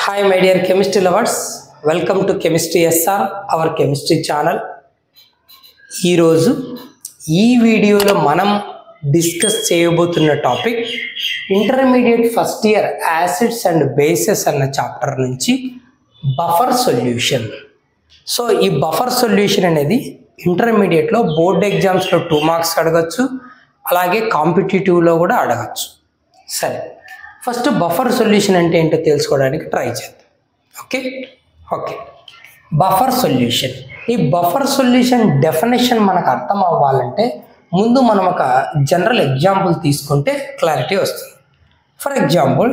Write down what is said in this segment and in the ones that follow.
Hi my dear chemistry lovers, welcome to Chemistry SR, our chemistry channel. ఈరోజు ఈ వీడియోలో మనం డిస్కస్ చేయబోతున్న topic intermediate first year acids and bases అన్న chapter నుంచి బఫర్ సొల్యూషన్. సో ఈ బఫర్ సొల్యూషన్ అనేది ఇంటర్మీడియట్లో బోర్డ్ ఎగ్జామ్స్లో 2 మార్క్స్ అడగచ్చు, అలాగే కాంపిటేటివ్లో కూడా అడగచ్చు. సరే, ఫస్ట్ బఫర్ సొల్యూషన్ అంటే ఏంటో తెలుసుకోవడానికి ట్రై చేద్దాం. Okay buffer solution. ఈ బఫర్ సొల్యూషన్ డెఫినేషన్ మనకు అర్థం అవ్వాలంటే ముందు మనం ఒక జనరల్ ఎగ్జాంపుల్ తీసుకుంటే క్లారిటీ వస్తుంది. For example,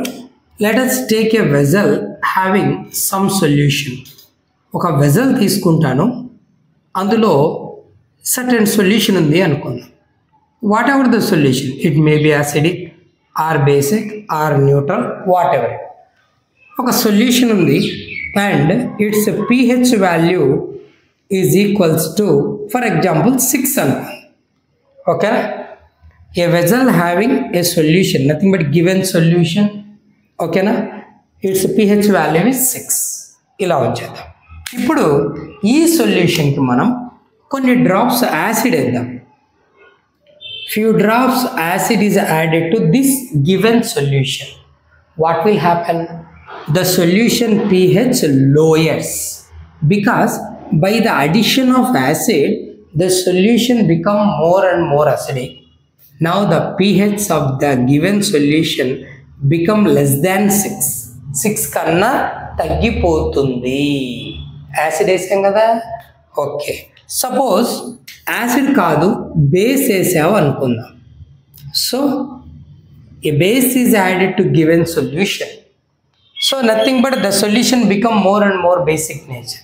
let us take a vessel having some solution. ఒక వెజల్ తీసుకుంటాను, అందులో సర్టెన్ సొల్యూషన్ ఉంది అనుకుందాం. Whatever the solution, it may be acidic or basic or neutral, whatever. ఒక సొల్యూషన్ ఉంది and its pH value is equals to for example 6 అనుకోండి. ఓకేనా? ఏ vessel having a solution, nothing but given solution. ఓకేనా? Its pH value is 6. ఇలా ఉంచేద్దాం. ఇప్పుడు ఈ సొల్యూషన్కి మనం కొన్ని డ్రాప్స్ యాసిడ్ వేద్దాం. Few drops acid is added to this given solution. What will happen? The solution pH lowers because by the addition of acid, the solution become more and more acidic. Now the pH of the given solution become less than 6. 6 కన్నా తగ్గిపోతుంది. Acid వేసాం కదా. Okay, suppose acid కాదు base వేసావు అనుకుందాం. So A base is added to given solution. So nothing but the solution become more and more basic nature.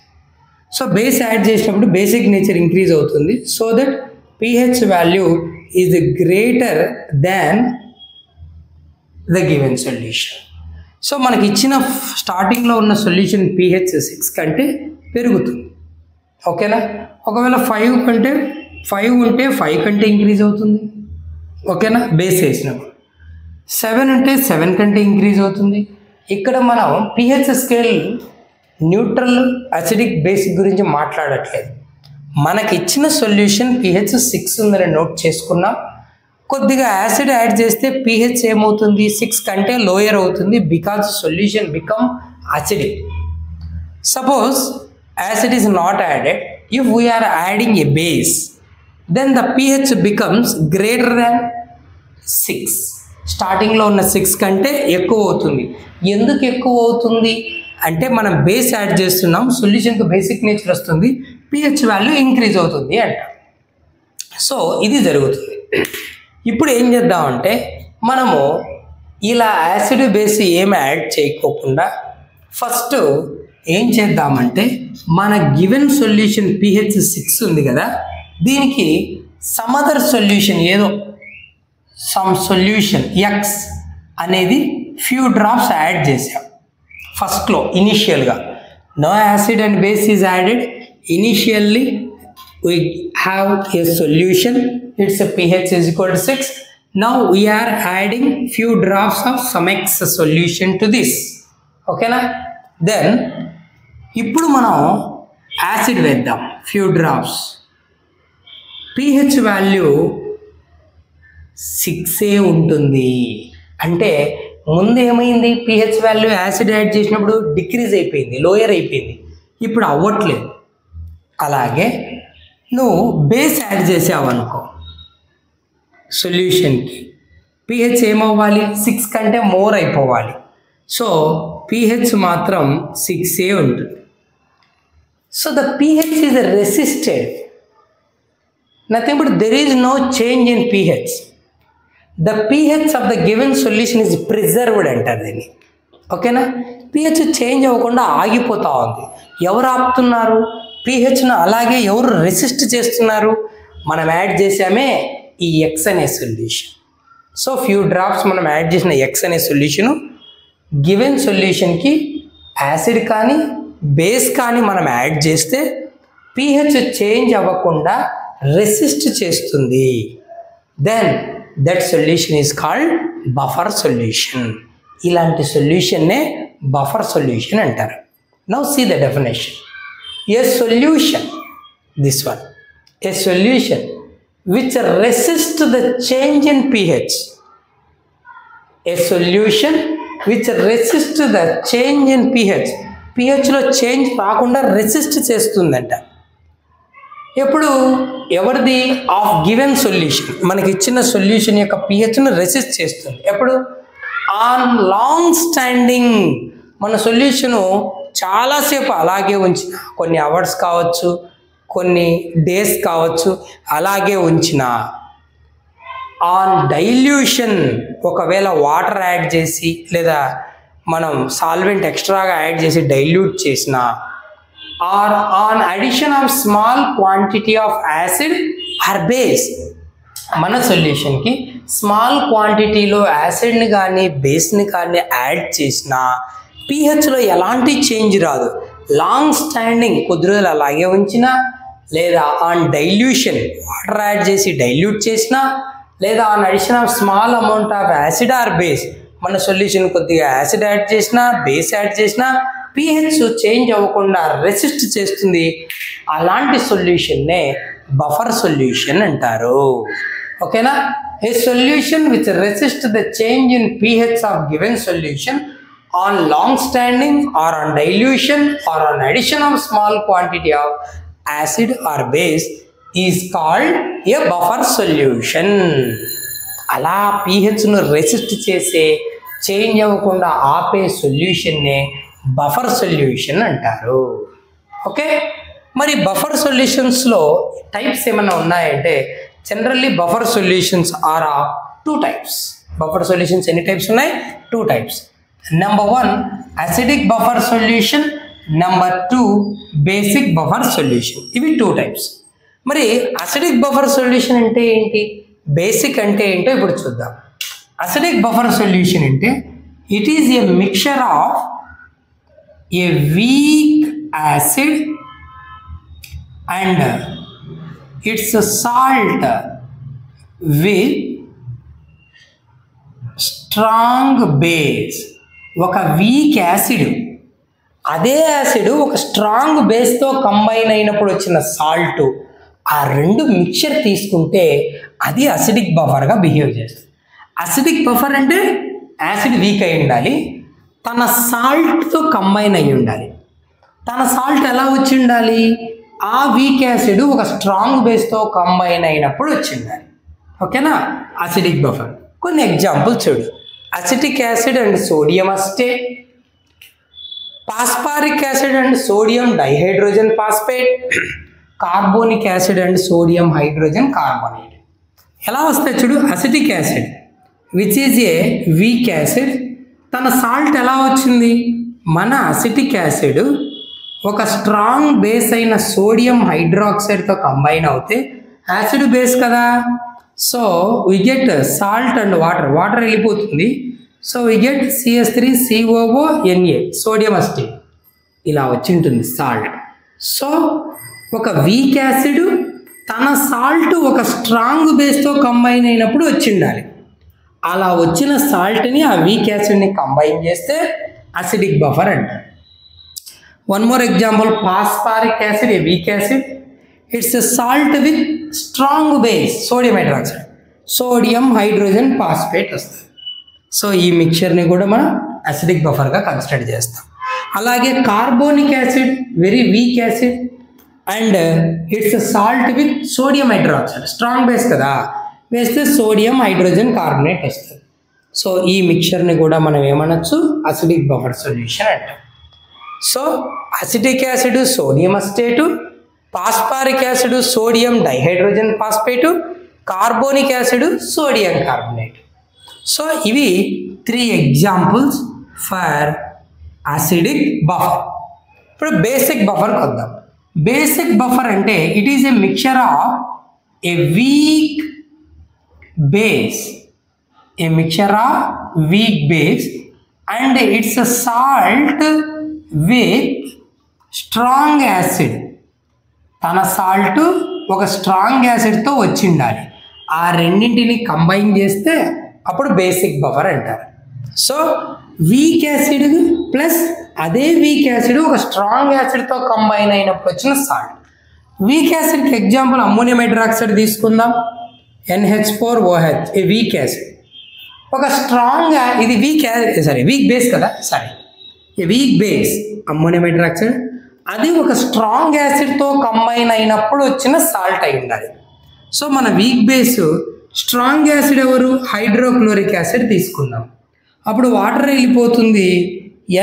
So base add చేసినప్పుడు basic nature increase అవుతుంది. So that pH value is greater than the given solution. So మనకి ఇచ్చిన స్టార్టింగ్లో ఉన్న solution pH 6 కంటే పెరుగుతుంది. ఓకేనా? ఒకవేళ 5 ఉంటే 5 కంటే ఇంక్రీజ్ అవుతుంది. ఓకేనా? బేస్ వేసినప్పుడు 7 ఉంటే 7 కంటే ఇంక్రీజ్ అవుతుంది. ఇక్కడ మనం pH scale neutral acidic basic గురించి మాట్లాడట్లేదు. మనకి ఇచ్చిన సొల్యూషన్ pH 6 ఉందని నోట్ చేసుకున్నాం. కొద్దిగా యాసిడ్ యాడ్ చేస్తే pH ఏమవుతుంది? 6 కంటే లోయర్ అవుతుంది because solution become acidic. Suppose acid is not added, if we are adding a base, then the pH becomes greater than 6. స్టార్టింగ్లో ఉన్న 6 కంటే ఎక్కువ అవుతుంది. ఎందుకు ఎక్కువ అవుతుంది అంటే మనం బేస్ యాడ్ చేస్తున్నాం, సొల్యూషన్కి బేసిక్ నేచర్ వస్తుంది, pH వాల్యూ ఇంక్రీజ్ అవుతుంది అంట. సో ఇది జరుగుతుంది. ఇప్పుడు ఏం చేద్దామంటే మనము ఇలా యాసిడ్ బేస్ ఏమి యాడ్ చేయకోకుండా ఫస్ట్ ఏం చేద్దామంటే మన గివెన్ సొల్యూషన్ pH 6 ఉంది కదా, దీనికి సమ్ అదర్ సొల్యూషన్ ఏదో సమ్ సొల్యూషన్ X అనేది ఫ్యూ డ్రాప్స్ యాడ్ చేసాం ఫస్ట్లో ఇనిషియల్గా. No acid and base is added. Initially we have a solution, its pH is equal to 6. Now we are adding few drops of some X solution to this. ఓకేనా? Then ఇప్పుడు మనం acid వేద్దాం, few drops. pH value 6 ఉంటుంది. అంటే ముందు ఏమైంది? pH value acid add చేసినప్పుడు decrease అయిపోయింది, లోయర్ అయిపోయింది. ఇప్పుడు అవ్వట్లేదు. అలాగే నువ్వు బేస్ యాడ్ చేసావు అనుకో సొల్యూషన్కి, pH ఏమవ్వాలి? 6 కంటే మోర్ అయిపోవాలి. సో pH మాత్రం 6 ఉంటుంది. So the pH is resisted. Nothing but there is no change in pH. The pH of the given solution is preserved అంటారు దీన్ని. ఓకేనా? pH చేంజ్ అవ్వకుండా ఆగిపోతూ ఉంది. ఎవరు ఆపుతున్నారు? pHను అలాగే ఎవరు రెసిస్ట్ చేస్తున్నారు? మనం యాడ్ చేసామే ఈ X అనే సొల్యూషన్. సో ఫ్యూ డ్రాప్స్ మనం యాడ్ చేసిన X అనే సొల్యూషను గివెన్ సొల్యూషన్కి యాసిడ్ కానీ బేస్ కానీ మనం యాడ్ చేస్తే pH చేంజ్ అవ్వకుండా రెసిస్ట్ చేస్తుంది. Then that solution is called buffer solution. ఇలాంటి సొల్యూషన్నే బఫర్ సొల్యూషన్ అంటారు. Now see the definition. A solution, this one, a solution which resist the change in pH. A solution which resist the change in pH. pH లో change రాకుండా resist చేస్తుందంట. ఎప్పుడు, ఎవరిది, of given solution, మనకి ఇచ్చిన solution యొక్క pHను resist చేస్తుంది. ఎప్పుడు, ఆన్ లాంగ్ స్టాండింగ్, మన సొల్యూషను చాలాసేపు అలాగే ఉంచిన, కొన్ని అవర్స్ కావచ్చు, కొన్ని డేస్ కావచ్చు, అలాగే ఉంచిన. ఆన్ డైల్యూషన్, ఒకవేళ వాటర్ యాడ్ చేసి లేదా మనం సాల్వెంట్ ఎక్స్ట్రాగా యాడ్ చేసి డైల్యూట్ చేసిన. Or on addition of small quantity of acid or base, మన సొల్యూషన్కి స్మాల్ క్వాంటిటీలో యాసిడ్ని కానీ బేస్ని కానీ యాడ్ చేసిన pHలో ఎలాంటి చేంజ్ రాదు. లాంగ్ స్టాండింగ్, కొద్ది రోజులు అలాగే ఉంచిన, లేదా ఆన్ డైల్యూషన్, వాటర్ యాడ్ చేసి డైల్యూట్ చేసిన, లేదా on addition of small amount of acid or base, మన సొల్యూషన్ కొద్దిగా యాసిడ్ యాడ్ చేసిన, బేస్ యాడ్ చేసిన, pH చేంజ్ అవ్వకుండా రెసిస్ట్ చేస్తుంది. అలాంటి సొల్యూషన్నే బఫర్ సొల్యూషన్ అంటారు. ఓకేనా? A solution which resist the change in pH of given solution on long standing or on dilution or on addition of small quantity of acid or base is called a buffer solution. అలా pHను resist చేసే, change అవ్వకుండా ఆపే సొల్యూషన్నే buffer solution అంటారు. Okay, మరి buffer సొల్యూషన్స్లో types ఏమైనా ఉన్నాయంటే, generally buffer solutions are of 2 types. Buffer solutions ఎన్ని టైప్స్ ఉన్నాయి? 2 types. Number 1, acidic buffer solution. Number 2, basic buffer solution. ఇవి 2 టైప్స్. మరి అసిడిక్ బఫర్ సొల్యూషన్ అంటే ఏంటి, బేసిక్ అంటే ఏంటో ఇప్పుడు చూద్దాం. అసిడిక్ బఫర్ సొల్యూషన్ అంటే it is a mixture of a weak acid and its salt with strong base. ఒక వీక్ యాసిడ్, అదే యాసిడ్ ఒక స్ట్రాంగ్ బేస్తో కంబైన్ అయినప్పుడు వచ్చిన సాల్ట్, ఆ రెండు మిక్చర్ తీసుకుంటే అది అసిడిక్ బఫర్గా బిహేవ్ చేస్తుంది. అసిడిక్ బఫర్ అంటే యాసిడ్ వీక్ అయి ఉండాలి, తన సాల్ట్తో కంబైన్ అయి ఉండాలి. తన సాల్ట్ ఎలా వచ్చి ఉండాలి, ఆ వీక్ యాసిడ్ ఒక స్ట్రాంగ్ బేస్తో కంబైన్ అయినప్పుడు వచ్చి ఉండాలి. ఓకేనా? Acidic buffer. కొన్ని ఎగ్జాంపుల్స్ చూడు. Acetic acid and sodium acetate, phosphoric acid and sodium dihydrogen phosphate, carbonic acid and sodium hydrogen carbonate. ఎలా వస్తాయి చూడు. Acetic acid which is a weak acid, తన సాల్ట్ ఎలా వచ్చింది, మన అసిటిక్ యాసిడ్ ఒక స్ట్రాంగ్ బేస్ అయిన సోడియం హైడ్రాక్సైడ్తో కంబైన్ అవుతే యాసిడ్ బేస్ కదా, so we get salt and water, water వెళ్ళిపోతుంది, so we get CH3COONA, sodium acetate. ఇలా వచ్చి ఉంటుంది సాల్ట్. సో ఒక వీక్ యాసిడ్ తన సాల్ట్ ఒక స్ట్రాంగ్ బేస్తో కంబైన్ అయినప్పుడు వచ్చి ఉండాలి. అలా వచ్చిన సాల్ట్ని ఆ వీక్ యాసిడ్ని కంబైన్ చేస్తే అసిడిక్ బఫర్ అంటారు. One more example, phosphoric acid, a weak acid, its a salt with strong base sodium hydroxide, sodium hydrogen phosphate వస్తుంది. సో ఈ మిక్చర్ని కూడా మనం అసిడిక్ బఫర్గా కన్సిడర్ చేస్తాం. అలాగే carbonic acid, very weak acid and its salt with sodium hydroxide, strong base కదా, వేస్తే సోడియం హైడ్రోజన్ కార్బోనేట్ వస్తుంది. సో ఈ మిక్చర్ని కూడా మనం ఏమనొచ్చు, అసిడిక్ బఫర్ సొల్యూషన్ అంటాం. So acetic acid sodium acetate, phosphoric acid sodium dihydrogen phosphate, carbonic acid sodium carbonate. So ఇవి 3 ఎగ్జాంపుల్స్ ఫర్ అసిడిక్ బఫర్. ఇప్పుడు బేసిక్ బఫర్కి వద్దాం. బేసిక్ బఫర్ అంటే it is a mixture of a weak base, a mixture of weak base and its a salt with strong acid. తన salt ఒక strong యాసిడ్తో వచ్చి ఉండాలి. ఆ రెండింటిని కంబైన్ చేస్తే అప్పుడు బేసిక్ బఫర్ అంటారు. సో వీక్ యాసిడ్ ప్లస్ అదే వీక్ యాసిడ్ ఒక స్ట్రాంగ్ యాసిడ్తో కంబైన్ అయినప్పుడు వచ్చిన సాల్ట్. వీక్ యాసిడ్కి ఎగ్జాంపుల్ అమ్మోనియం హైడ్రాక్సైడ్ తీసుకుందాం, NH4OH, ఏ వీక్ యాసిడ్. ఒక స్ట్రాంగ్, ఇది వీక్ బేస్ కదా, a weak base ammonium hydroxide, అది ఒక స్ట్రాంగ్ యాసిడ్తో కంబైన్ అయినప్పుడు వచ్చిన సాల్ట్ అయి ఉండాలి. సో మన వీక్ బేస్ స్ట్రాంగ్ యాసిడ్ ఎవరు, హైడ్రోక్లోరిక్ యాసిడ్ తీసుకుందాం. అప్పుడు వాటర్ వెళ్ళిపోతుంది,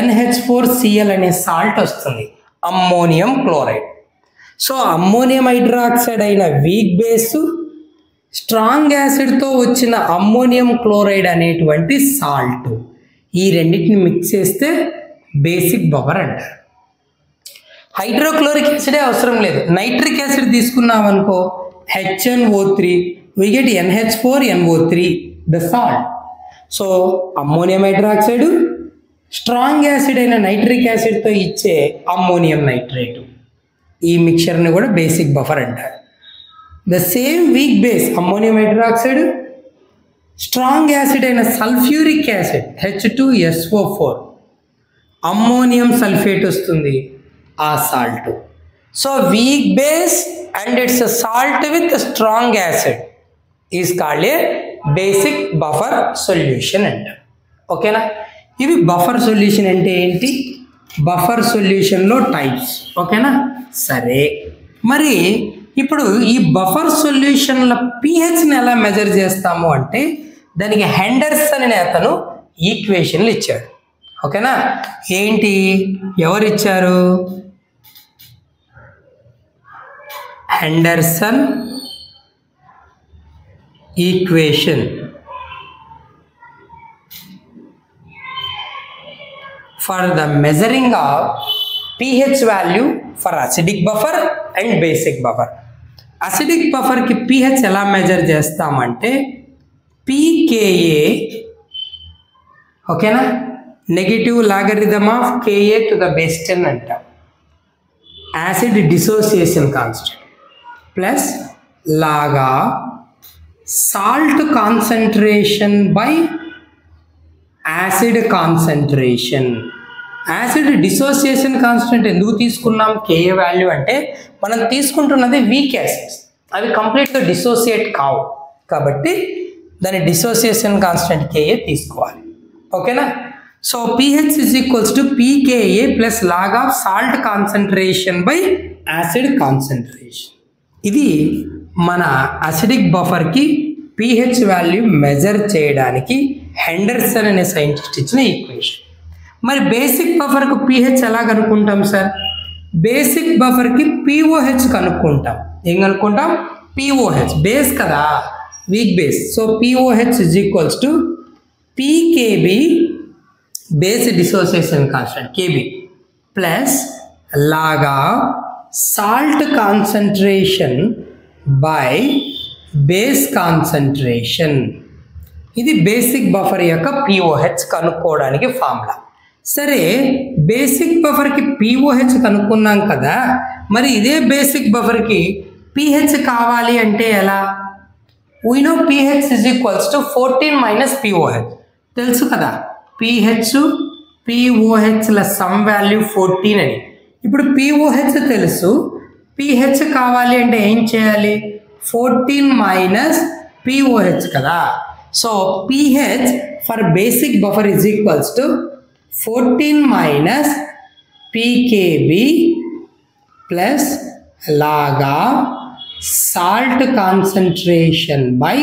NH4Cl అనే సాల్ట్ వస్తుంది, ammonium chloride. So ammonium hydroxide అయిన వీక్ బేసు స్ట్రాంగ్ యాసిడ్తో వచ్చిన అమ్మోనియం క్లోరైడ్ అనేటువంటి సాల్ట్, ఈ రెండింటిని మిక్స్ చేస్తే బేసిక్ బఫర్ అంటారు. హైడ్రోక్లోరిక్ యాసిడే అవసరం లేదు, నైట్రిక్ యాసిడ్ తీసుకున్నాం అనుకో, HNO3, we get NH4NO3, the salt. So ammonium hydroxide strong acid అయిన నైట్రిక్ యాసిడ్తో ఇచ్చే అమ్మోనియం నైట్రేటు, ఈ మిక్చర్ని కూడా బేసిక్ బఫర్ అంటారు. The same weak base ammonium hydroxide strong acid అయిన sulphuric acid H2SO4, ammonium sulphate వస్తుంది, ఆ salt. So weak base and its salt with strong acid is called a basic buffer solution అంటారు. ఓకేనా, ఇవి buffer solution అంటే ఏంటి, buffer సొల్యూషన్లో types. ఓకేనా, సరే. మరి ఇప్పుడు ఈ బఫర్ సొల్యూషన్ల pHని ఎలా మెజర్ చేస్తాము అంటే, దానికి హెండర్సన్ అనే అతను ఈక్వేషన్లు ఇచ్చాడు. ఓకేనా, ఏంటి, ఎవరు ఇచ్చారు, Henderson equation for the measuring of pH value for acidic buffer and basic buffer. Acidic buffer ki pH ఎలా మెజర్ చేస్తామంటే pKa, ఓకేనా, negative logarithm of Ka to the base 10 అంటాం, యాసిడ్ డిసోసియేషన్ కాన్స్టెంట్ ప్లస్ లాగా salt concentration by acid concentration. Acid dissociation constant ఎందుకు తీసుకున్నాం, Ka value అంటే మనం తీసుకుంటున్నది వీక్ యాసిడ్స్, అవి కంప్లీట్గా డిసోసియేట్ కావు కాబట్టి దాని డిసోసియేషన్ కాన్స్టెంట్ Ka తీసుకోవాలి. ఓకేనా, so pH is equals to pKa plus log of salt concentration by acid concentration. ఇది మన అసిడిక్ బఫర్కి pH వాల్యూ మెజర్ చేయడానికి హెండర్సన్ అనే సైంటిస్ట్ ఇచ్చిన ఈక్వేషన్. మరి బేసిక్ బఫర్కు pH ఎలా కనుక్కుంటాం సార్, బేసిక్ బఫర్కి POH కనుక్కుంటాం. ఏం కనుక్కుంటాం, POH, బేస్ కదా, weak base. So POH is equals to pKb, base dissociation constant Kb, plus లాగా salt concentration by base concentration. ఇది బేసిక్ బఫర్ యొక్క POH కనుక్కోవడానికి ఫార్ములా. సరే, బేసిక్ బఫర్కి POH కనుక్కున్నాం కదా, మరి ఇదే బేసిక్ బఫర్కి pH కావాలి అంటే ఎలా, we know pH is equals to 14 minus POH, తెలుసు కదా, pH POH ల సమ్ వాల్యూ 14 అని. ఇప్పుడు POH తెలుసు, pH కావాలి అంటే ఏం చేయాలి, 14 మైనస్ POH కదా. So pH for basic buffer is equals to 14 minus pKb plus లాగా salt concentration by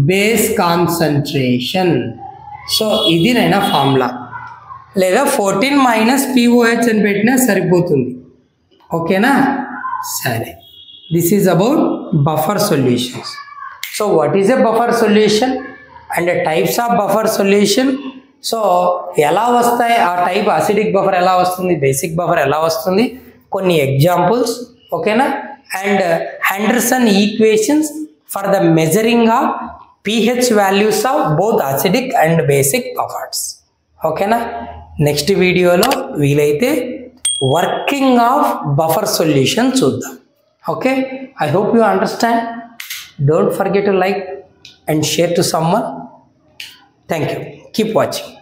base concentration. So ఇది నైనా ఫార్ములా, లేదా 14 మైనస్ POH అని పెట్టినా సరిపోతుంది. ఓకేనా, సరే. This is about buffer solutions. So what is a buffer solution and types of buffer solution. So ఎలా వస్తాయి ఆ టైప్, అసిడిక్ బఫర్ ఎలా వస్తుంది, బేసిక్ బఫర్ ఎలా వస్తుంది, కొన్ని ఎగ్జాంపుల్స్. ఓకేనా, and Henderson equations for the measuring of pH values of both acidic and basic buffers. ఓకేనా, నెక్స్ట్ వీడియోలో వీలైతే వర్కింగ్ ఆఫ్ బఫర్ సొల్యూషన్ చూద్దాం. Okay, I hope you understand. Don't forget to like and share to someone. Thank you. Keep watching.